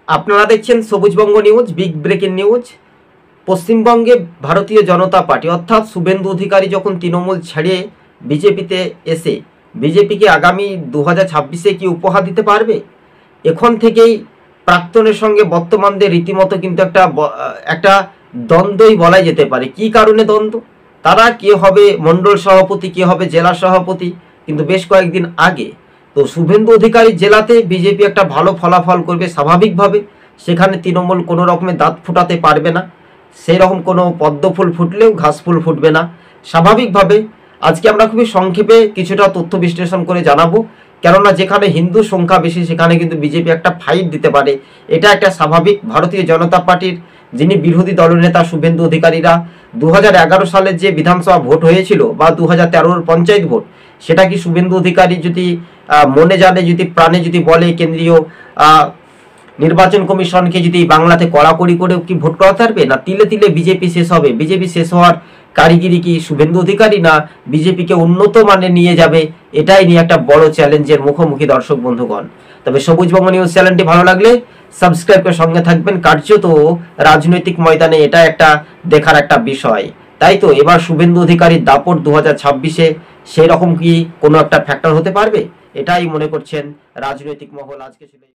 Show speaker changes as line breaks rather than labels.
আপনারা দেখছেন Sabujbanga news. Big breaking news. পশ্চিমবঙ্গে ভারতীয় জনতা পার্টি অর্থাৎ শুভেন্দু অধিকারী যখন তৃণমূল ছেড়ে বিজেপিতে এসে বিজেপিকে আগামী 2026-এ কি উপহার দিতে পারবে, এখন থেকেই প্রাক্তনের সঙ্গে বর্তমানদের রীতিমতো কিন্তু একটা দ্বন্দ্বই বলা যেতে পারে। কি কারণে দ্বন্দ্ব? তারা কে হবে মণ্ডল সভাপতি, কে হবে জেলা সভাপতি, কিন্তু বেশ কয়েকদিন আগে তো শুভেন্দু অধিকারী জেলাতে বিজেপি একটা ভালো ফলাফল করবে স্বাভাবিকভাবে, সেখানে তৃণমূল কোনো রকমের দাঁত ফুটাতে পারবে না, সেই রকম কোনো পদ্ম ফুল ফুটলেও ঘাস ফুল ফুটবে না স্বাভাবিকভাবে। আজকে আমরা খুবই সংক্ষেপে কিছুটা তথ্য বিশ্লেষণ করে জানাবো, কেননা যেখানে হিন্দু সংখ্যা বেশি সেখানে কিন্তু বিজেপি একটা ফাইট দিতে পারে, এটা একটা স্বাভাবিক। ভারতীয় জনতা পার্টির যিনি বিরোধী দলনেতা শুভেন্দু অধিকারীরা 2011 সালের যে বিধানসভা ভোট হয়েছিল বা 2013-র পঞ্চায়েত ভোট, সেটা কি শুভেন্দু অধিকারী যদি মনে জানে, যদি প্রাণে যদি বলে কেন্দ্রীয় নির্বাচন কমিশনকে যদি বাংলাতে কড়াকড়ি করে কি ভোট করাতে পারবে না? তিলে তিলে বিজেপি শেষ হবে। বিজেপি শেষ হওয়ার কারিগরি কি শুভেন্দু অধিকারী, না বিজেপিকে উন্নত মানে নিয়ে যাবে? এটাই নিয়ে একটা বড় চ্যালেঞ্জের মুখোমুখি দর্শক বন্ধুগণ। তবে সবুজবঙ্গ নিউজ চ্যানেলটি ভালো লাগলে সাবস্ক্রাইব করে সঙ্গে থাকবেন। কার্যত রাজনৈতিক ময়দানে এটা একটা দেখার একটা বিষয়। তাই তো এবার শুভেন্দু অধিকারীর দাপট 2026-এ সেই রকম কি কোনো একটা ফ্যাক্টর হতে পারবে? এটাই মনে করছেন রাজনৈতিক মহল। আজকে ছিল